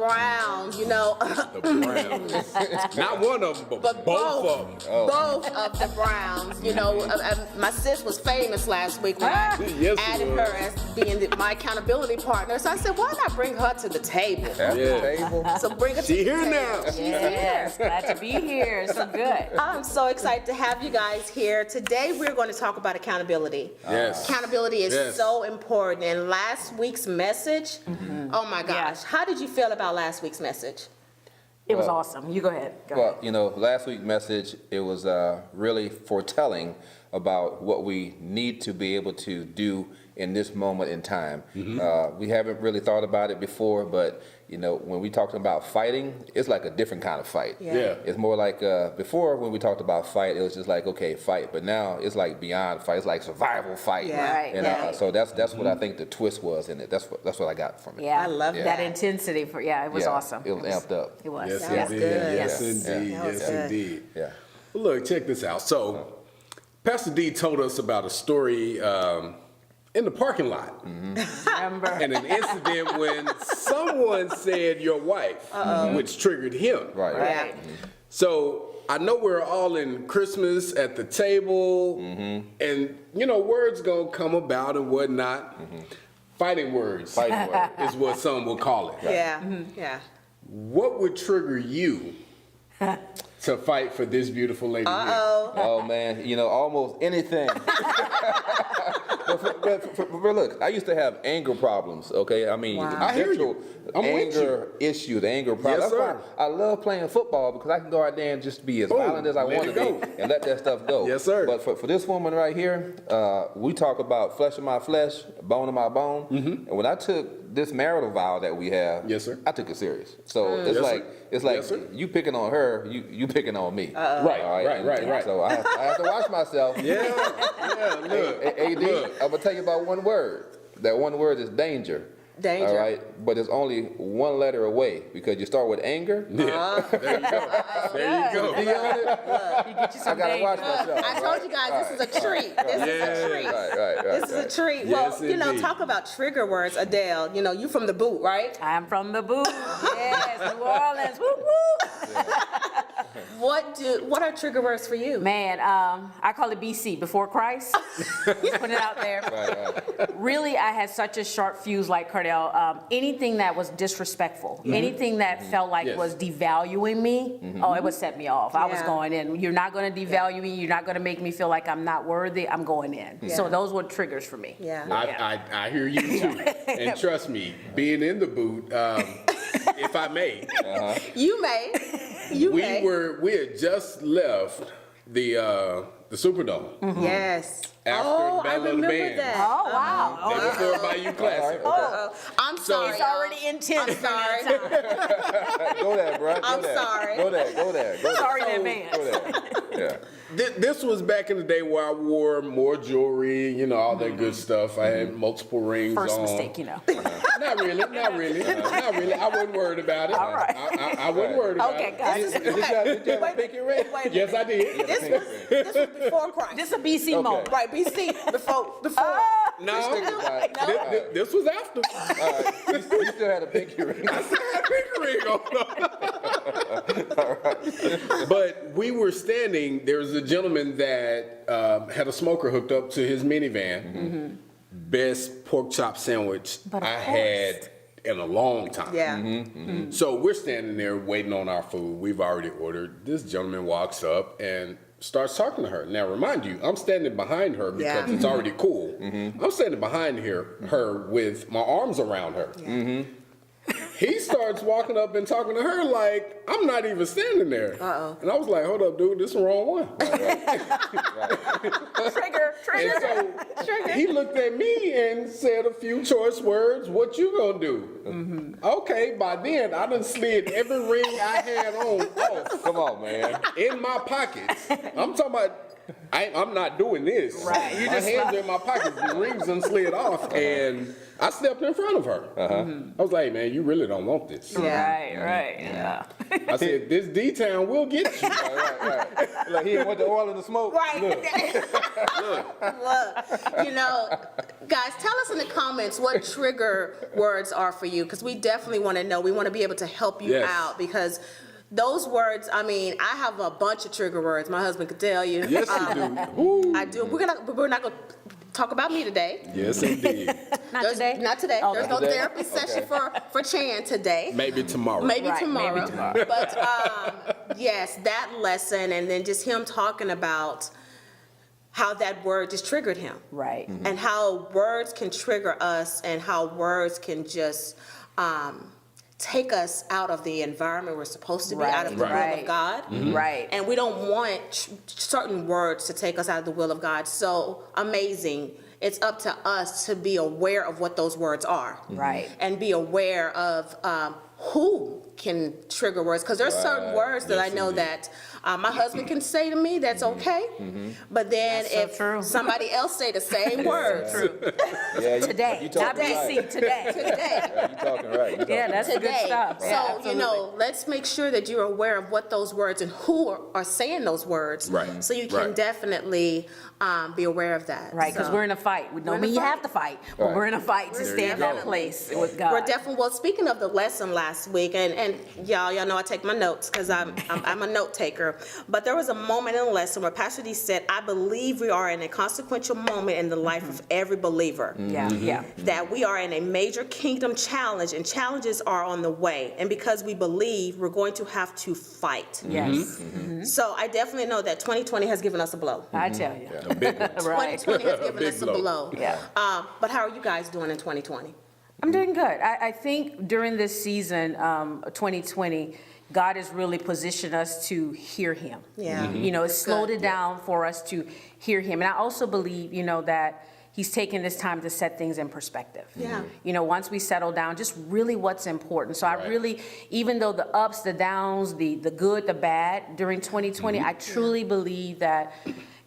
Browns, you know. The Browns. Not one of them, but both of them. Oh. Both of the Browns. You know, my sis was famous last week when I added her as being my accountability partner. So I said, why not bring her to the table? At the table. So bring her to She the here table. now. She's Yes, here. glad to be here. So good. I'm so excited to have you guys here. Today we're going to talk about accountability. Yes. Accountability is Yes. so important. And last week's message, oh my gosh, Yeah. how did you feel about last week's message? It was awesome. You go ahead. Go ahead. Well, you know, last week's message, it was really foretelling about what we need to be able to do in this moment in time. We haven't really thought about it before, but you know, when we talked about fighting, it's like a different kind of fight. Yeah. It's more like before when we talked about fight, it was just like, okay, fight. But now it's like beyond fight. It's like survival fight. Yeah. Right, And yeah. so that's what I think the twist was in it. That's what I got from it. Yeah, I love that that. intensity. For it was Yeah, awesome. It was amped up. It was. Yes, That was indeed. good. Yes, Yes. indeed. That was Yes, good. indeed. Yeah. Well, look, check this out. So, Pastor D told us about a story in the parking lot Remember? and an incident when someone said your wife, which triggered him. Right. Right. So I know we're all in Christmas at the table, and you know words gonna come about and whatnot. Fighting words Fighting word. is what some will call it. Yeah, yeah. What would trigger you to fight for this beautiful lady here? Oh man, you know, almost anything. but look, I used to have anger problems. Okay, I mean, Wow. I hear you. literal I'm with anger issues, anger problems. Yes, That's why sir. I love playing football because I can go out there and just be as Boom. violent as I Let want to it be go. and let that stuff go. Yes, sir. But for this woman right here, we talk about flesh of my flesh, bone of my bone. And when I took this marital vow that we have, Yes, sir. I took it serious. So it's Yes, like sir. it's like Yes, sir. you picking on her, you picking on me. Right, All right. So I have to watch myself. Yeah, look. AD, Look. I'm gonna tell you about one word. That one word is danger. Danger. All right, but it's only one letter away because you start with anger. Yeah. There you go. There you go. D on it. You get you I some gotta danger. watch myself. I told you guys this is a treat. This is a treat. Right. This is a treat. Yes, Well, you know, indeed. talk about trigger words, Adele. You know, you from the boot, right? I'm from the boot. Yes, New Orleans. Woo woo. What are trigger words for you? Man, I call it BC, before Christ. Just put it out there. Right. Really, I had such a sharp fuse like Cardell. Anything that was disrespectful, anything that felt like Yes. was devaluing me, it would set me off. I was Yeah. going in. You're not going to devalue me. You're not going to make me feel like I'm not worthy. I'm going in. So those were triggers for me. Yeah. I hear you too. And trust me, being in the boot, if I may, You may. You may. we had just left the Superdome Yes. after Oh, the I Battle of the remember Bands. that. Oh, wow. Day before Bayou Classic. Oh, I'm sorry. It's already y'all. intense. I'm sorry. Go there, bro. I'm sorry. Go there. Sorry in advance. Go there. Yeah. This was back in the day where I wore more jewelry, you know, all that good stuff. I had multiple rings First on. mistake, you know. Not really. I wasn't worried about it. All right. I wasn't worried about Okay, it. got This it. is Did you have a pinky ring? Wait, Yes, I did. this was before Christ. This is a BC moment. Right, BC, before. No, this was after. All right. You still had a pinky ring. I still had a pinky ring on. But we were standing, there was a gentleman that had a smoker hooked up to his minivan. Best pork chop sandwich But of I course. had in a long time. Yeah. So we're standing there waiting on our food. We've already ordered. This gentleman walks up and starts talking to her. Now, remind you, I'm standing behind her because Yeah. it's already cool. I'm standing behind her with my arms around her. He starts walking up and talking to her like I'm not even standing there. And I was like, hold up, dude, this is the wrong one. Trigger. And so he looked at me and said a few choice words. What you gonna do? Okay, by then I done slid every ring I had on off Come on, man. in my pockets. I'm talking about. I'm not doing this. Right. You My just hands are in my pockets. The rings done slid off, and I stepped in front of her. I was like, "Man, you really don't want this." Right. Yeah. I said, "This D-town will get you." Right. Like he went to oil in the smoke. Right. Look. Look, you know, Guys, tell us in the comments what trigger words are for you, because we definitely want to know. We want to be able to help you Yes. out, because those words, I mean, I have a bunch of trigger words. My husband could tell you. Yes, you do. Woo. I do. We're not gonna talk about me today. Yes, indeed. Not today? Not today. Okay. There's no Today? therapy session for Chan today. Maybe tomorrow. Maybe Right, tomorrow. maybe tomorrow. But yes, that lesson, and then just him talking about how that word just triggered him. Right. And how words can trigger us, and how words can just take us out of the environment we're supposed to be, out of the will Right. of God. Right. And we don't want certain words to take us out of the will of God. So amazing. It's up to us to be aware of what those words are. Right. And be aware of who can trigger words. Because there's certain words that Yes, I know indeed. that my husband can say to me that's okay. But then That's so if true. somebody else say the same words Yeah, Today, you not talking right. BC, today. today, Yeah, you talking right. You talking Yeah, that's good today. stuff. So, Yeah, you absolutely. know, let's make sure that you're aware of what those words and who are saying those words. Right. So you can Right. definitely be aware of that. Right, because So- we're in a fight. We We're don't in a mean you fight. have to fight, but Right. we're in a fight to There stay you in that go. place with God. We're definitely, well, speaking of the lesson last week, and y'all know I take my notes because I'm a note taker. But there was a moment in the lesson where Pastor D said, I believe we are in a consequential moment in the life of every believer. Yeah, yeah. That we are in a major kingdom challenge, and challenges are on the way. And because we believe, we're going to have to fight. Yes, So I definitely know that 2020 has given us a blow. I tell you. A big one. Right. 2020 has given Big us a blow. blow. Yeah. But how are you guys doing in 2020? I'm doing good. I think during this season, 2020, God has really positioned us to hear Him. Yeah. You know, it's slowed good. it down for us to hear Him. And I also believe, you know, that He's taken this time to set things in perspective. Yeah. You know, once we settle down, just really what's important. So I Right. really, even though the ups, the downs, the good, the bad during 2020, I truly believe that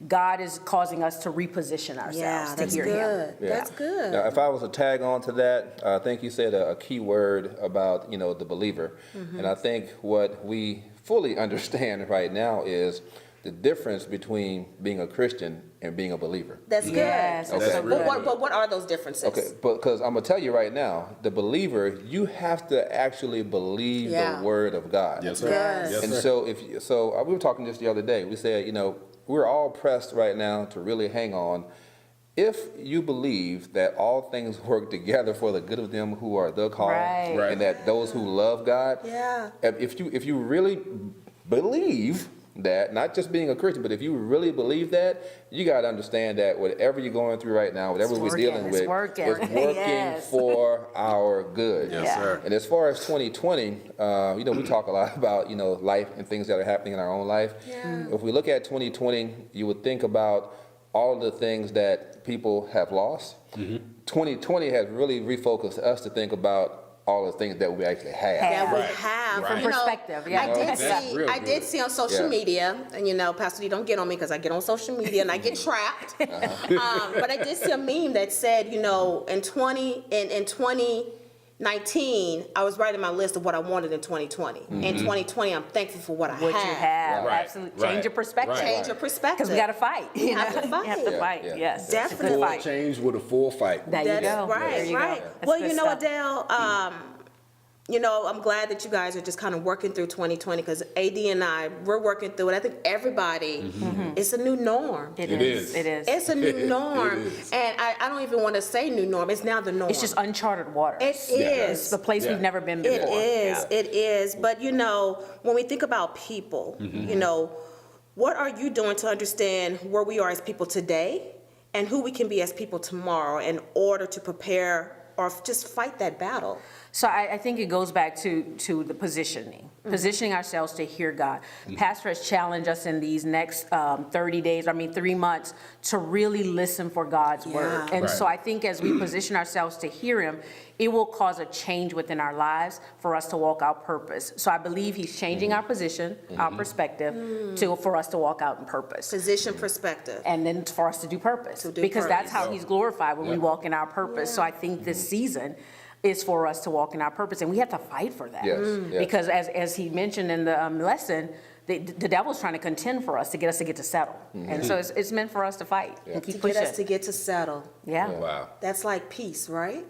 God is causing us to reposition ourselves Yeah, to that's hear Him. good. Yeah. That's good. Now, if I was to tag on to that, I think you said a key word about, you know, the believer. And I think what we fully understand right now is the difference between being a Christian and being a believer. That's good. Yes, that's Okay. so good. But what are those differences? Okay, but because I'm gonna tell you right now, the believer, you have to actually believe Yeah. the word of God. Yes, sir. Yes. Yes, And sir. so we were talking just the other day. We said, you know, we're all pressed right now to really hang on. If you believe that all things work together for the good of them who are the called, Right. Right. and that those who love God, Yeah. if you really believe that, not just being a Christian, but if you really believe that, you got to understand that whatever you're going through right now, whatever It's we're working, dealing it's with, working. it's working Yes. for our good. Yes, Yeah. sir. And as far as 2020, you know, we talk a lot about, you know, life and things that are happening in our own life. Yeah. If we look at 2020, you would think about all of the things that people have lost. 2020 has really refocused us to think about all the things that we actually have. That we Right. have. Right. You know, Perspective, yeah. I did That's see. real I did good. see on social Yeah. media, and you know, Pastor D, don't get on me because I get on social media and I get trapped. But I did see a meme that said, you know, in 2019, I was writing my list of what I wanted in 2020. In 2020, I'm thankful for what I What you have, Right. absolutely. Right. Change your perspective. Right. Change your perspective. Because we got to fight. We have to You have to fight. fight, Yeah. yes. Definitely. Full Fight. change with a full fight. There you That's go. right, There you go. right. That's Well, good you know, stuff. Adele, you know, I'm glad that you guys are just kind of working through 2020 because AD and I, we're working through it. I think everybody, it's a new norm. It is. It is. It's a new norm. is. And I don't even want to say new norm. It's now the norm. It's just uncharted waters. It It's is. the place Yeah. we've never been It before. is. It is. But, you know, when we think about people, you know, what are you doing to understand where we are as people today and who we can be as people tomorrow in order to prepare or just fight that battle? So I think it goes back to the positioning, positioning ourselves to hear God. Pastor has challenged us in these next 3 months, to really listen for God's word. And Right. so I think as we position ourselves to hear Him, it will cause a change within our lives for us to walk out purpose. So I believe He's changing our position, our perspective, for us to walk out in purpose. Position perspective. And then for us to do purpose. To do Because that's purpose. how He's glorified when we Yeah. walk in our purpose. So I think this season is for us to walk in our purpose, and we have to fight for that. Yes, yes. Because as he mentioned in the lesson, the devil's trying to contend for us to get us to get to settle. And so it's meant for us to fight and keep To pushing. get us to get to settle. Yeah. Wow. That's like peace, right?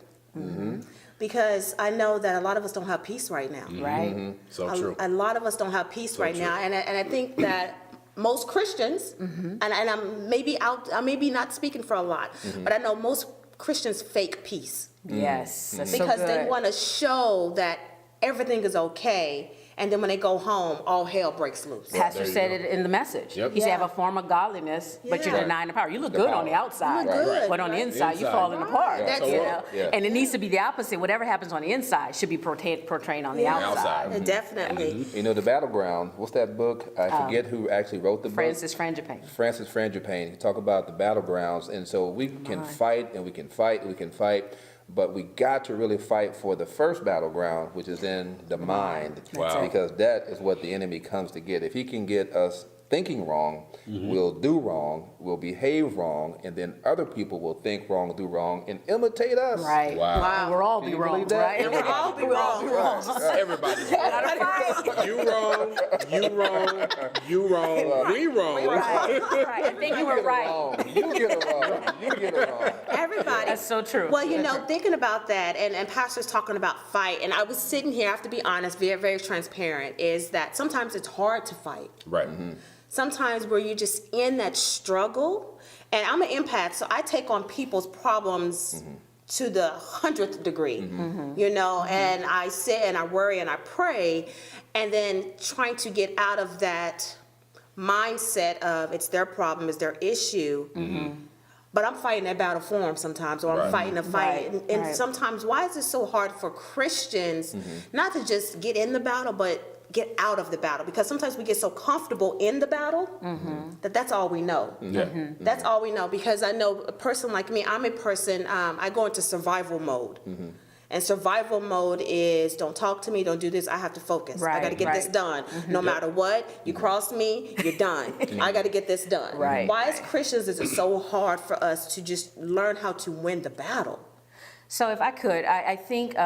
Because I know that a lot of us don't have peace right now. Right. So true. A lot of us don't have peace right true. now, and I think that most Christians, and I'm maybe I may be not speaking for a lot, but I know most Christians fake peace Yes. That's so because they good. want to show that everything is okay, and then when they go home, all hell breaks loose. Pastor there you said go. it in the message. Yep. He said, have Yeah. a form of godliness, but you're Yeah. denying the power. You look The good on power. the outside, You look good, but on the right. inside, you're Inside. falling apart. That's you it. know? Yeah. And it needs to be the opposite. Whatever happens on the inside should be portrayed on the Yeah. outside. Definitely. You know, the Battleground, what's that book? I forget who actually wrote the book. Francis Frangipane. Francis Frangipane. He talk about the battlegrounds, and so we can fight and we can fight and we can fight, but we got to really fight for the first battleground, which is in the mind, Wow. because that is what the enemy comes to get. If he can get us thinking wrong, we'll do wrong, we'll behave wrong, and then other people will think wrong, do wrong, and imitate us. Right. Wow. And we'll all Can be you wrong, believe that? right? And we'll all be wrong. Everybody's wrong. You wrong. You wrong. You wrong. We wrong. Right. Right. I think you were right. You get it wrong. You get it wrong. Everybody. That's so true. Well, you know, thinking about that, and Pastor's talking about fight, and I was sitting here, I have to be honest, very, very transparent, is that sometimes it's hard to fight. Right. Sometimes where you're just in that struggle, and I'm an empath, so I take on people's problems to the 100th degree, you know, and I sit and I worry and I pray, and then trying to get out of that mindset of it's their problem, it's their issue. But I'm fighting that battle for them sometimes, or I'm Right. fighting a fight. Right, And right. sometimes, why is it so hard for Christians not to just get in the battle, but get out of the battle? Because sometimes we get so comfortable in the battle that that's all we know. Yeah. That's all we know. Because I know a person like me, I'm a person, I go into survival mode. And survival mode is don't talk to me, don't do this, I have to focus. I Right, got to get this right. done. No matter what, you cross me, you're done. I got to get this done. Right. Why as Christians is it so hard for us to just learn how to win the battle? So if I could, I think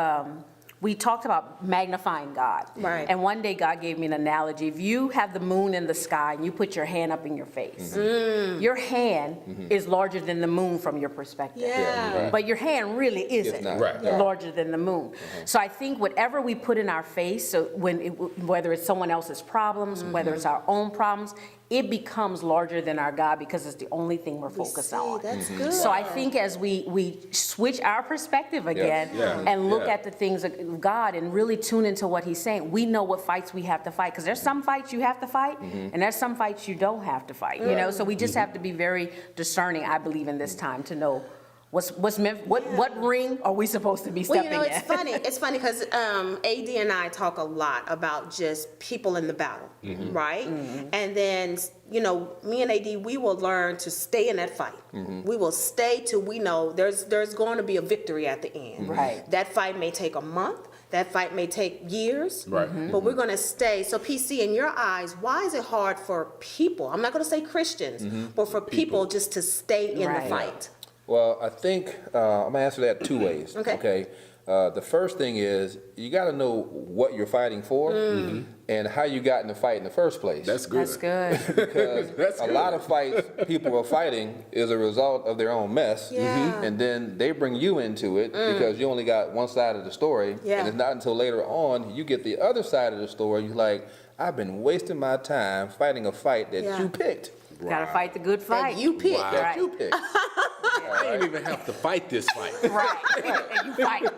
we talked about magnifying God. Right. And one day God gave me an analogy. If you have the moon in the sky and you put your hand up in your face, your hand is larger than the moon from your perspective. Yeah. Right. But your hand really isn't not. Right. Yeah. larger than the moon. So I think whatever we put in our face, so whether it's someone else's problems, whether it's our own problems, it becomes larger than our God because it's the only thing we're focused See, on. that's good. So I think as we switch our perspective again yeah, and look yeah. at the things of God and really tune into what he's saying, we know what fights we have to fight. Because there's some fights you have to fight, and there's some fights you don't have to fight. You know, so we just have to be very discerning, I believe, in this time to know what's meant, what ring are we supposed to be Well, stepping you know, it's in? funny. It's funny because AD and I talk a lot about just people in the battle, right? And then, you know, me and AD, we will learn to stay in that fight. We will stay till we know there's going to be a victory at the end. Right. That fight may take a month. That fight may take years. Right. But we're going to stay. So, PC, in your eyes, why is it hard for people? I'm not going to say Christians, but for people just to stay in Right. the fight. Well, I think I'm gonna answer that two ways. Okay. The first thing is you got to know what you're fighting for and how you got in the fight in the first place. That's good. That's good. Because That's a good. lot of fights people are fighting is a result of their own mess, Yeah. and then they bring you into it because you only got one side of the story, Yeah. and it's not until later on you get the other side of the story. You're like, I've been wasting my time fighting a fight that Yeah. you picked. Gotta fight the good fight. That you pick. Wow. That Right. you picked. I didn't even have to fight this fight. Right. And you fight.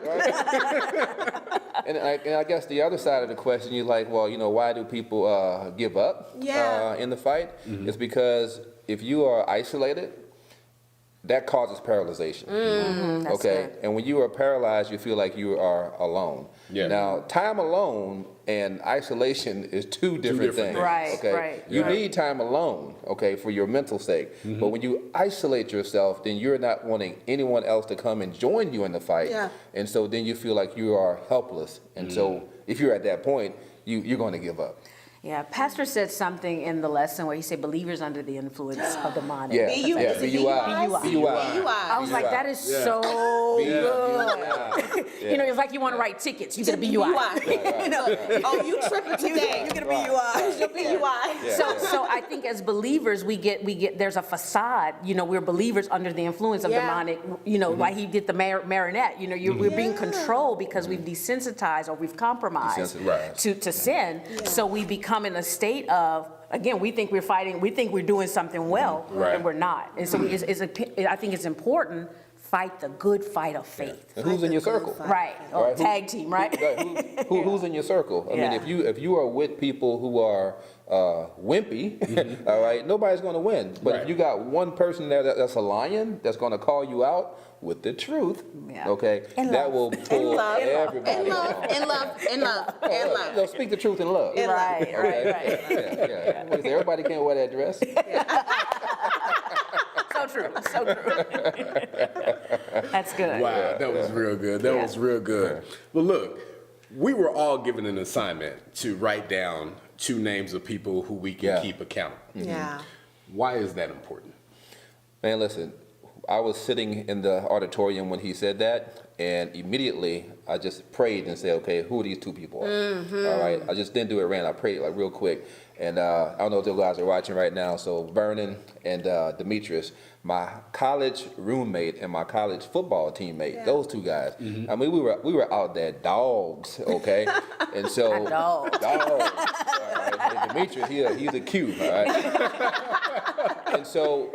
And I guess the other side of the question, you're like, well, you know, why do people give up Yeah. in the fight? It's because if you are isolated, that causes paralyzation. That's Okay, good. and when you are paralyzed, you feel like you are alone. Yeah. Now, time alone and isolation is two different different things. things. Right, Okay, right, you right. need time alone. Okay, for your mental sake. But when you isolate yourself, then you're not wanting anyone else to come and join you in the fight. Yeah. And so then you feel like you are helpless. And so if you're at that point, you're going to give up. Yeah, Pastor said something in the lesson where he said believers under the influence of demonic. Yeah, BU, yeah, is it BUI. BUI? I was like, that is Yeah. so good. Yeah. You know, it's like you want to write tickets, you get a BUI. You know, Oh, you tripping today. You get a BUI. Who's your BUI? So I think as believers, we get there's a facade, you know, we're believers under the influence of Yeah. demonic, you know, like he did the marionette, you know, we're being controlled because we've desensitized or we've compromised Desensitized. to sin. So we become in a state of, again, we think we're fighting, we think we're doing something well, Right. and we're not. And so I think it's important, fight the good fight of faith. And who's in your circle? Right, or Right, who- tag team, right? Right, who's in your circle? I mean, Yeah. if you are with people who are wimpy, all right, nobody's going to win. But Right. if you got one person there that's a lion that's going to call you out with the truth, Yeah. okay, In that love. will pull everybody In love, along. in love, in love, in love. No, speak the truth in love. Right. Yeah. Because everybody can't wear that dress. So true, so true. That's good. Wow, that was real good. That was real good. Well, look, we were all given an assignment to write down 2 names of people who we can keep accountable. Yeah. Why is that important? Man, listen, I was sitting in the auditorium when he said that, and immediately I just prayed and said, okay, who are these 2 people? All right, I just didn't do it random. I prayed like real quick. And I don't know if those guys are watching right now. So Vernon and Demetrius, my college roommate and my college football teammate, those 2 guys. I mean, we were out there dogs, okay? And so Dogs. All right. And Demetrius, he's a Q, all right? And so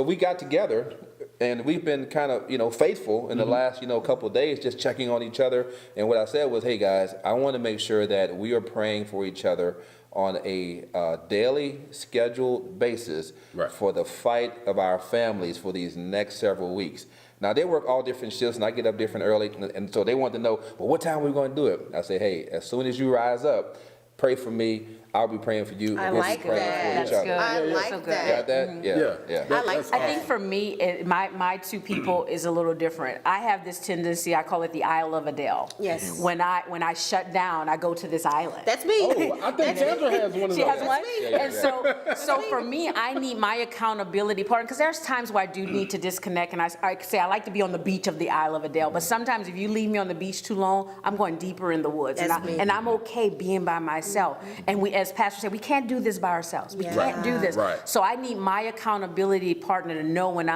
we got together. And we've been kind of, faithful in the last, couple of days, just checking on each other. And what I said was, hey, guys, I want to make sure that we are praying for each other on a daily scheduled basis for the fight of our families for these next several weeks. Now, they work all different shifts, and I get up different early. And so they want to know, well, what time are we going to do it? I say, hey, as soon as you rise up, pray for me. I'll be praying for you. I We'll be like praying that. for each other. I Good. like So good. that. Got that? Yeah. I like That's that. I think for me, my 2 people is a little different. I have this tendency, I call it the Isle of Adele. Yes. When I shut down, I go to this island. That's me. Oh, I think Sandra has one of She those. has one? me. And so for me, I need my accountability partner, because there's times where I do need to disconnect, and I say I like to be on the beach of the Isle of Adele, but sometimes if you leave me on the beach too long, I'm going deeper in the woods. That's me. And I'm okay being by myself. And we, as Pastor said, we can't do this by ourselves. We can't do this. Right. So I need my accountability partner to know when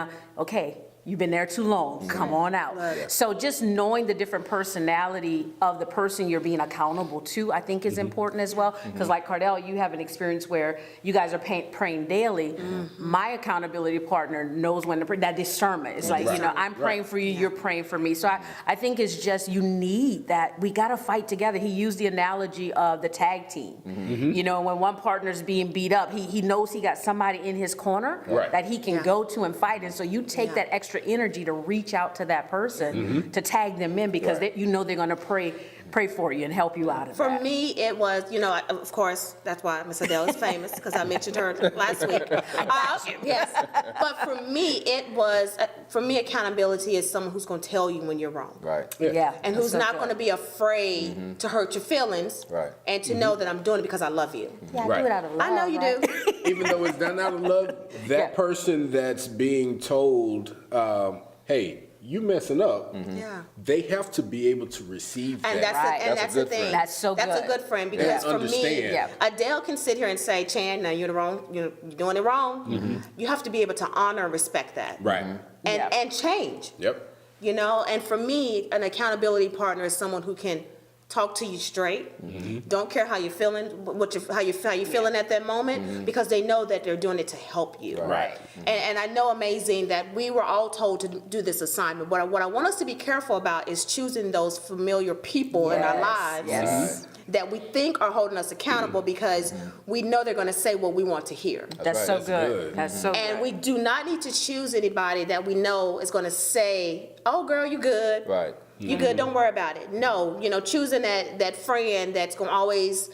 you've been there too long, come on out. So just knowing the different personality of the person you're being accountable to, I think is important as well. Because like Cardell, you have an experience where you guys are praying daily. My accountability partner knows when to pray, that discernment. It's like, I'm praying for you, you're praying for me. So I think it's just, you need that. We got to fight together. He used the analogy of the tag team. When one partner's being beat up, he knows he got somebody in his corner that he can go to and fight. And so you take that extra energy to reach out to that person to tag them in, because they're going to pray for you and help you out of For that. me, it was, of course, that's why Miss Adele is famous, because I mentioned her last week. Yes, but for me, it was, accountability is someone who's going to tell you when you're wrong. Right. Yeah. And who's not going to be afraid to hurt your feelings. Right. And to know that I'm doing it because I love you. Yeah, I Right. do it out of love. I know you right? do. Even though it's done out of love, that person that's being told, hey, you messing up, Yeah. they have to be able to receive that. And that's Right. the, and That's a that's the good thing. friend. That's so That's a good. good friend, because And for me, understand. Adele can sit here and say, Chan, now you're wrong. You're doing it wrong. You have to be able to honor and respect that. Right. And change. Yep. And for me, an accountability partner is someone who can talk to you straight. Don't care how you're feeling, how you feeling at that moment, because they know that they're doing it to help you. Right. And I know, amazing, that we were all told to do this assignment. But what I want us to be careful about is choosing those familiar people in our lives Yes. that we think are holding us accountable, because we know they're going to say what we want to hear. That's right. so That's good. good. That's so And good. we do not need to choose anybody that we know is going to say, oh, girl, you good. Right. You good, don't worry about it. No, choosing that friend that's going to always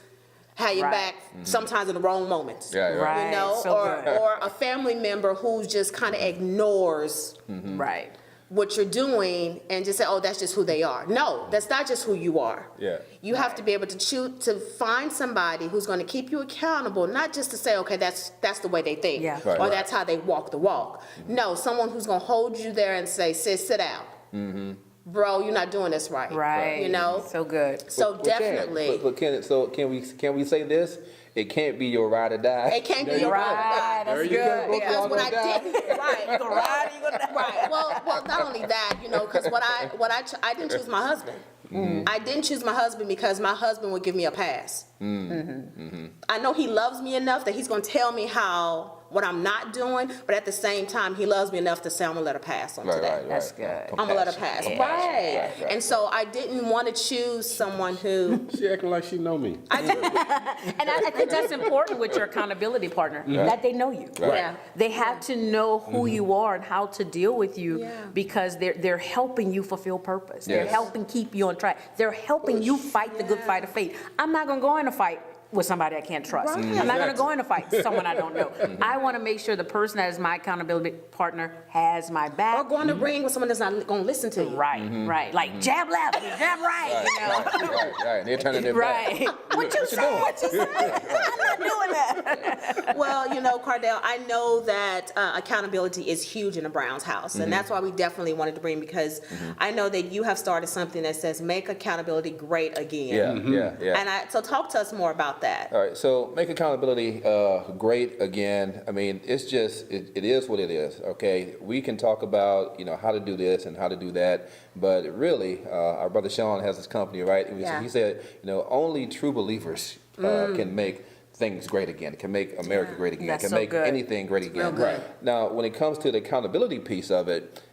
have your Right. back, sometimes in the wrong moments. Yeah, right. You know, Right, so good. or a family member who just kind of ignores Right. what you're doing and just say, oh, that's just who they are. No, that's not just who you are. Yeah. You have to be able to choose to find somebody who's going to keep you accountable, not just to say, okay, that's the way they think, Yeah. Right. or that's how they walk the walk. No, someone who's going to hold you there and say, sis, sit down. Bro, you're not doing this right. Right. You know? So good. So But definitely. Can we say this? It can't be your ride or die. It can't be There you your go. right. That's There you good. go. Because Y'all when gonna I did, right, You gonna ride or you gonna die? right. Well, not only that, you know, because I didn't choose my husband. I didn't choose my husband because my husband would give me a pass. I know he loves me enough that he's going to tell me what I'm not doing, but at the same time, he loves me enough to say I'm gonna let her pass on today. That's good. I'm gonna let her pass. Compassion. Right. Right. And so I didn't want to choose someone who She acting like she know me. I do. And I think that's important with your accountability partner, that they know you. Right. Yeah. They have to know who you are and how to deal with you Yeah. because they're helping you fulfill purpose. They're Yes. helping keep you on track. They're helping you fight the good fight of faith. I'm not gonna go in a fight with somebody I can't trust. Right. I'm not gonna go in a fight with someone I don't know. I wanna make sure the person that is my accountability partner has my Or back. go in the ring with someone that's not gonna listen to you. Right, right. Like jab left, jab right, you know? Right. They're turning their back. Right. What you say? What you say? I'm not doing that. Well, you know, Cardell, I know that accountability is huge in the Browns house, and that's why we definitely wanted to bring, because I know that you have started something that says make accountability great again. Yeah. And so talk to us more about that. All right, so make accountability great again. I mean, it's just, it is what it is, okay? We can talk about, how to do this and how to do that, but really, our brother Sean has his company, right? Yeah. He said, only true believers can make things great again, can make America great again, That's can so make good. anything great again. Real good. Now, when it comes to the accountability piece of it,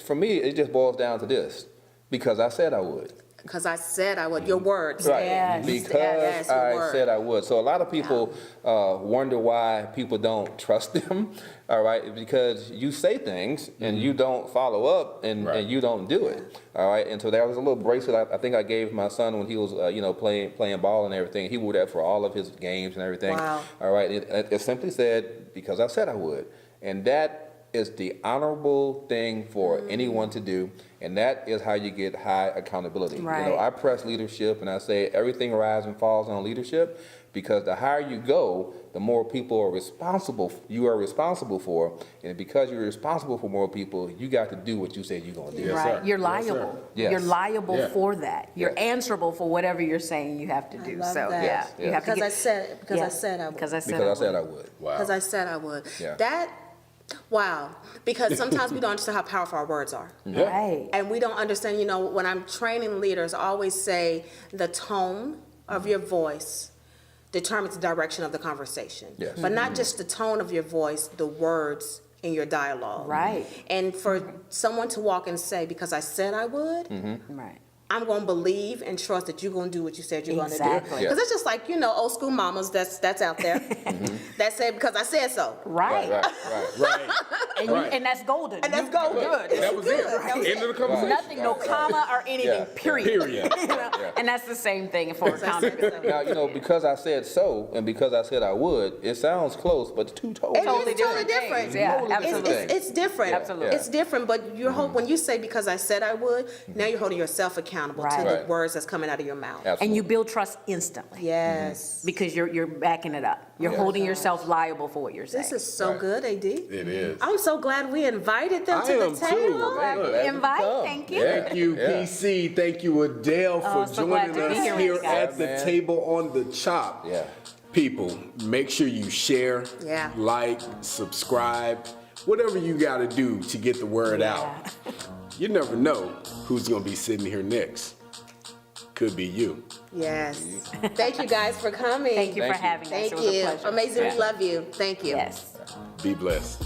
for me, it just boils down to this, because I said I would. Because I said I would. Your words. Right, Yes. because Yes, your I word. said I would. So a lot of people wonder why people don't trust them, all right, because you say things and you don't follow up and you don't do it, all right. And so there was a little bracelet I think I gave my son when he was, playing ball and everything. He wore that for all of his games and everything. Wow. All right, it simply said, because I said I would. And that is the honorable thing for anyone to do, and that is how you get high accountability. Right. I press leadership and I say everything rises and falls on leadership, because the higher you go, the more people you are responsible for, and because you're responsible for more people, you got to do what you said you're going to do. Yes, Right, sir. you're Yes, sir. liable. Yes. You're liable Yeah. for that. You're Yes. answerable for whatever you're saying you have to do. love So that. yeah, you have to Because I get. said I Yeah. said I would. Because I said Because I said I would. would. Wow. Because I said I would. Yeah. Wow. Because sometimes we don't understand how powerful our words are. Yeah. Right. And we don't understand, when I'm training leaders, I always say the tone of your voice determines the direction of the conversation. Yes. But not just the tone of your voice, the words in your dialogue. Right. And for someone to walk and say, because I said I would, Right. I'm going to believe and trust that you're going to do what you said you're going to do. Exactly. Because it's just like, old school mamas that's out there that say, because I said so. Right. Right. And, and that's golden. And that's You- golden. Good. That was Good. it. That was End of the conversation. Nothing, no comma or anything, Yeah. period. Period. And that's the same thing for accountability. Now, because I said so and because I said I would, it sounds close, but it's two totally It's totally different. things. Yeah, Totally different absolutely. things. It's different. Absolutely. It's different, but when you say because I said I would, now you're holding yourself accountable to Right. the Right. words that's coming out of your mouth. Absolutely. And you build trust instantly. Yes. Because you're backing it up. You're Yes. holding yourself liable for what you're saying. This is so Right. good, AD. It is. I'm so glad we invited them I to am the too. table. Look. Invite, come. thank you. Yeah. Thank you, Yeah. PC. Thank you, Adele, for so glad joining to be us here with here you guys. at the Man. table on the chop. Yeah. People, make sure you share, Yeah. like, subscribe, whatever you got to do to get the word out. You never know who's going to be sitting here next. Could be you. Yes. Thank you guys for coming. Thank you for Thank you. having us. Thank It was a you. pleasure. Amazing. Yeah. We love you. Thank you. Yes. Be blessed.